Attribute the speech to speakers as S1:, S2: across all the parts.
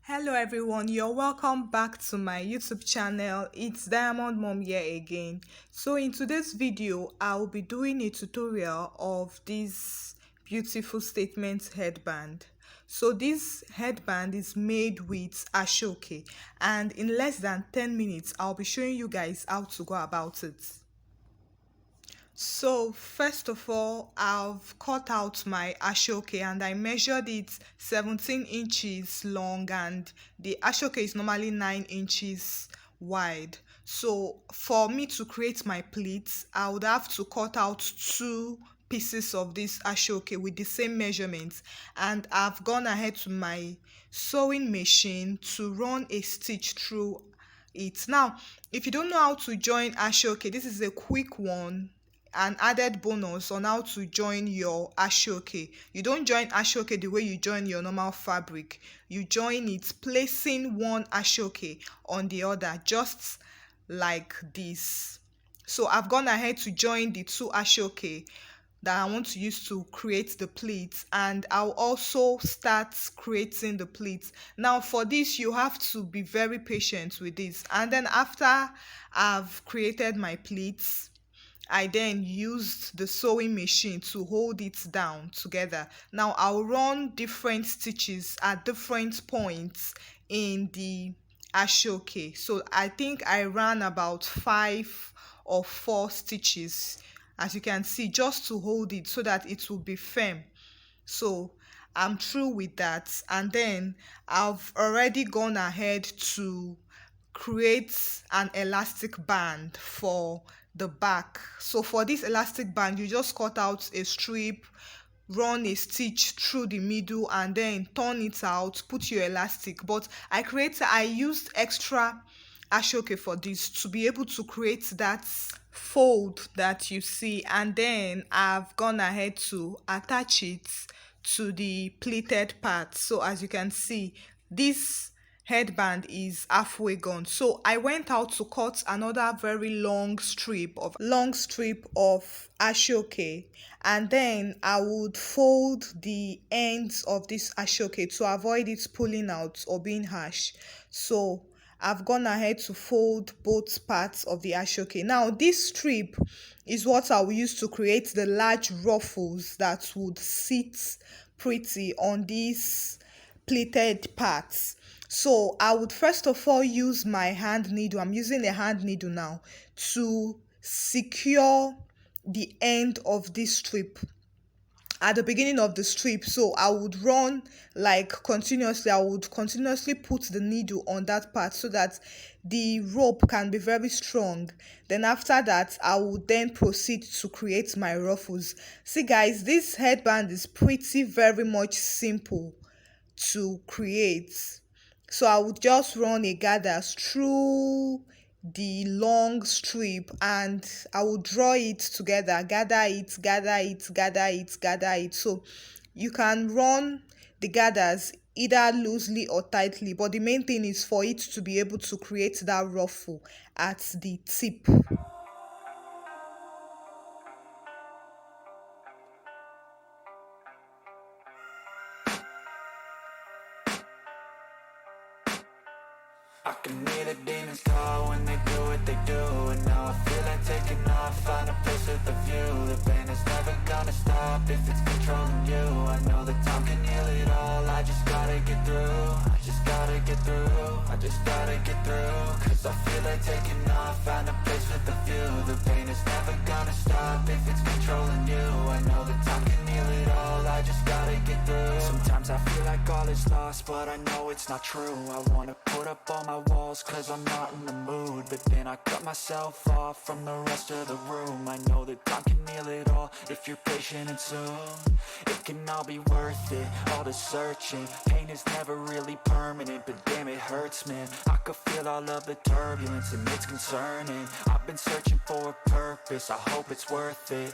S1: Hello everyone, you're welcome back to my YouTube channel. It's Diamond Mom here again. So in today's video, I'll be doing a tutorial of this beautiful statement headband. So this headband is made with ashoke, and in less than 10 minutes, I'll be showing you guys how to go about it. So first of all, I've cut out my ashoke and I measured it 17 inches long, and the ashoke is normally 9 inches wide. So for me to create my pleats, I would have to cut out two pieces of this ashoke with the same measurements, and I've gone ahead to my sewing machine to run a stitch through it. Now, if you don't know how to join ashoke, this is a quick one, an added bonus on how to join your ashoke. You don't join ashoke the way you join your normal fabric. You join it placing one ashoke on the other, just like this. So I've gone ahead to join the two ashoke that I want to use to create the pleats, and I'll also start creating the pleats. Now for this, you have to be very patient with this, and then after I've created my pleats, I then used the sewing machine to hold it down together. Now I'll run different stitches at different points in the ashoke. So I think I ran about 5 or 4 stitches, as you can see, just to hold it so that it will be firm. So I'm through with that, and then I've already gone ahead to create an elastic band for the back. So for this elastic band, you just cut out a strip, run a stitch through the middle, and then turn it out, put your elastic. But I used extra ashoke for this to be able to create that fold that you see, and then I've gone ahead to attach it to the pleated part. So as you can see, this headband is halfway gone. So I went out to cut another very long strip of ashoke, and then I would fold the ends of this ashoke to avoid it pulling out or being harsh. So I've gone ahead to fold both parts of the ashoke. Now this strip is what I will use to create the large ruffles that would sit pretty on these pleated parts. So I would first of all use my hand needle. I'm using a hand needle now to secure the end of this strip at the beginning of the strip. So I would run like continuously. I would continuously put the needle on that part so that the rope can be very strong. Then after that, I would then proceed to create my ruffles. See guys, this headband is pretty very much simple to create. So I would just run a gathers through the long strip, and I will draw it together, gather it, gather it, gather it, gather it. So you can run the gathers either loosely or tightly, but the main thing is for it to be able to create that ruffle at the tip.
S2: I can hear the demons call when they do what they do, and now I feel like taking off, find a place with a view. The pain is never gonna stop if it's controlling you. I know that time can heal it all, I just gotta get through. I just gotta get through, I just gotta get through. Cause I feel like taking off, find a place with a view. The pain is never gonna stop if it's controlling you. I know that time can heal it all, I just gotta get through. Sometimes I feel like all is lost, but I know it's not true. I wanna put up all my walls cause I'm not in the mood, but then I cut myself off from the rest of the room. I know that time can heal it all if you're patient, and soon it can all be worth it, all the searching. Pain is never really permanent, but damn it hurts, man. I could feel all of the turbulence and it's concerning. I've been searching for a purpose, I hope it's worth it.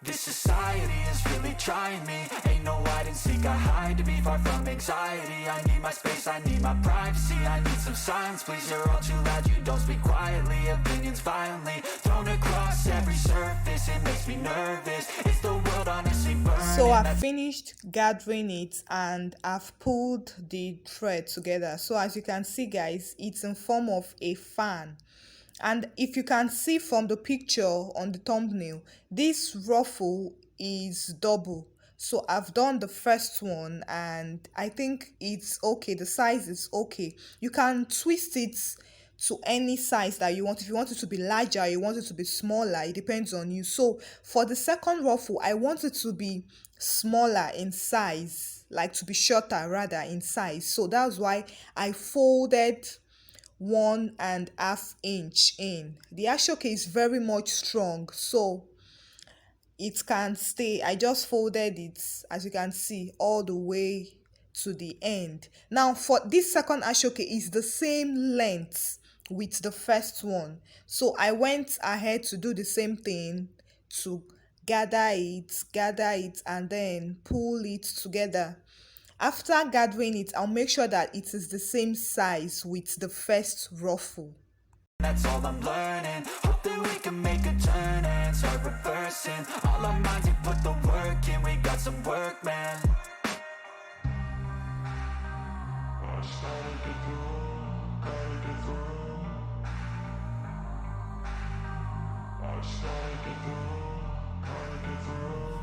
S2: This society is really trying me. Ain't no hide and seek, I hide to be far from anxiety. I need my space, I need my privacy. I need some silence, please, you're all too loud. You don't speak quietly, opinions violently thrown across every surface. It makes me nervous, it's the world honestly burning.
S1: So I've finished gathering it and I've pulled the thread together. So as you can see, guys, it's in form of a fan. And if you can see from the picture on the thumbnail, this ruffle is double. So I've done the first one and I think it's okay. The size is okay. You can twist it to any size that you want. If you want it to be larger, you want it to be smaller, it depends on you. So for the second ruffle, I want it to be smaller in size, like to be shorter rather in size. So that's why I folded 1.5 inch in. The ashoke is very much strong, so it can stay. I just folded it, as you can see, all the way to the end. Now for this second ashoke is the same length with the first one, so I went ahead to do the same thing to gather it and then pull it together. After gathering it, I'll make sure that it is the same size with the first ruffle.
S2: That's all I'm learning. Hope that we can make a turn and start reversing. All our minds, we put the work in. We got some work, man.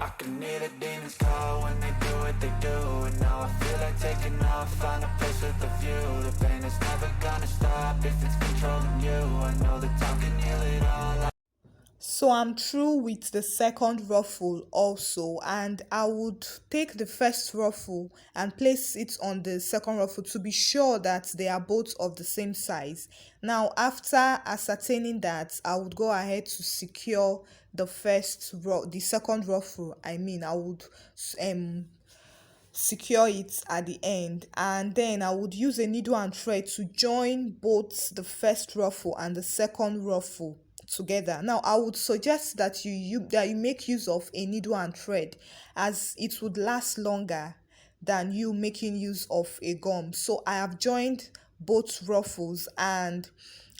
S2: I can hear the demons call when they do what they do. And now I feel like taking off, find a place with a view. The pain is never gonna stop if it's controlling you. I know that time can heal it all.
S1: So I'm through with the second ruffle also, and I would take the first ruffle and place it on the second ruffle to be sure that they are both of the same size. Now after ascertaining that, I would go ahead to secure the second ruffle. I would secure it at the end, and then I would use a needle and thread to join both the first ruffle and the second ruffle together. Now I would suggest that you make use of a needle and thread, as it would last longer than you making use of a gum. So I have joined both ruffles and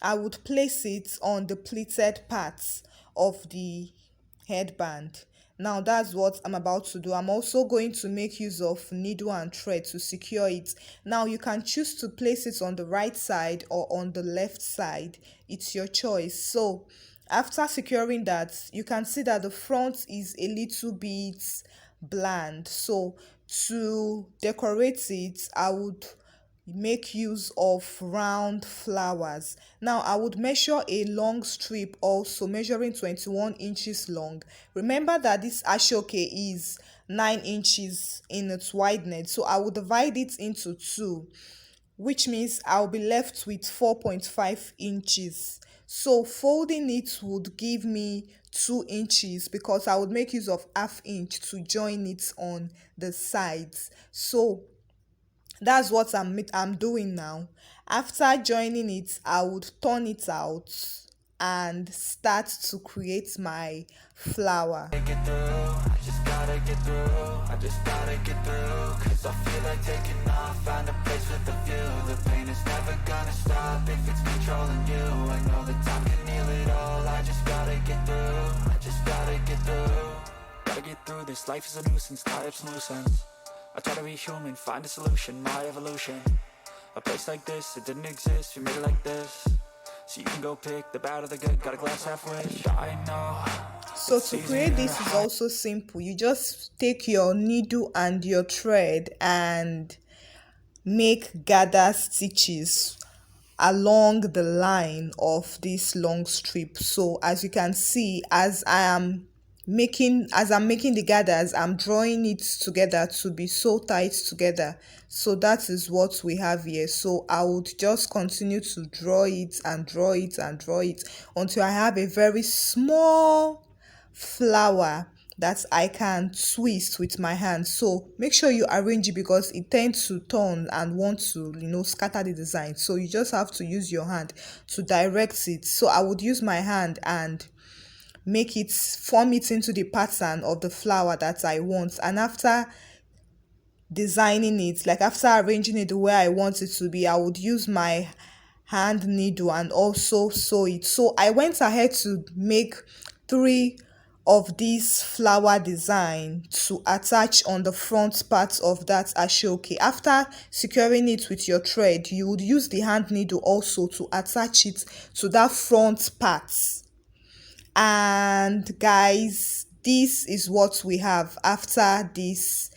S1: I would place it on the pleated parts of the headband. Now that's what I'm about to do. I'm also going to make use of needle and thread to secure it. Now you can choose to place it on the right side or on the left side. It's your choice. So after securing that, you can see that the front is a little bit bland. So to decorate it, I would make use of round flowers. Now I would measure a long strip, also measuring 21 inches long. Remember that this ashoke is 9 inches in its wideness, so I will divide it into two, which means I'll be left with 4.5 inches. So folding it would give me 2 inches, because I would make use of half inch to join it on the sides. So that's what I'm doing now. After joining it, I would turn it out and start to create my flower.
S2: Get through, I just gotta get through. I just gotta get through, cause I feel like taking off, find a place with a view. The pain is never gonna stop if it's controlling you. I know that time can heal it all. I just gotta get through, I just gotta get through. Gotta get through this, life is a nuisance, tie up some loose ends. I try to be human, find a solution, my evolution. A place like this, it didn't exist, we made it like this. So you can go pick the bad or the good, got a glass half wish, I know.
S1: So to create this is also simple. You just take your needle and your thread and make gather stitches along the line of this long strip. So as you can see, as I'm making the gathers, I'm drawing it together to be so tight together. So that is what we have here. So I would just continue to draw it and draw it and draw it until I have a very small flower that I can twist with my hand. So make sure you arrange it, because it tends to turn and want to scatter the design. So you just have to use your hand to direct it. So I would use my hand and form it into the pattern of the flower that I want. And after designing it, like after arranging it the way I want it to be, I would use my hand needle and also sew it. So I went ahead to make 3 of these flower design to attach on the front part of that ashoke. After securing it with your thread, you would use the hand needle also to attach it to that front part. And guys, this is what we have after this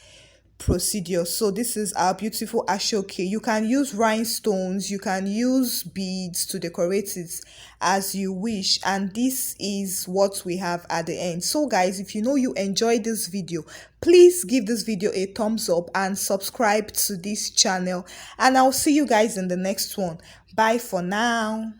S1: procedure. So this is our beautiful ashoke. You can use rhinestones, you can use beads to decorate it as you wish, and this is what we have at the end. So guys, if you know you enjoyed this video, please give this video a thumbs up and subscribe to this channel, and I'll see you guys in the next one. Bye for now.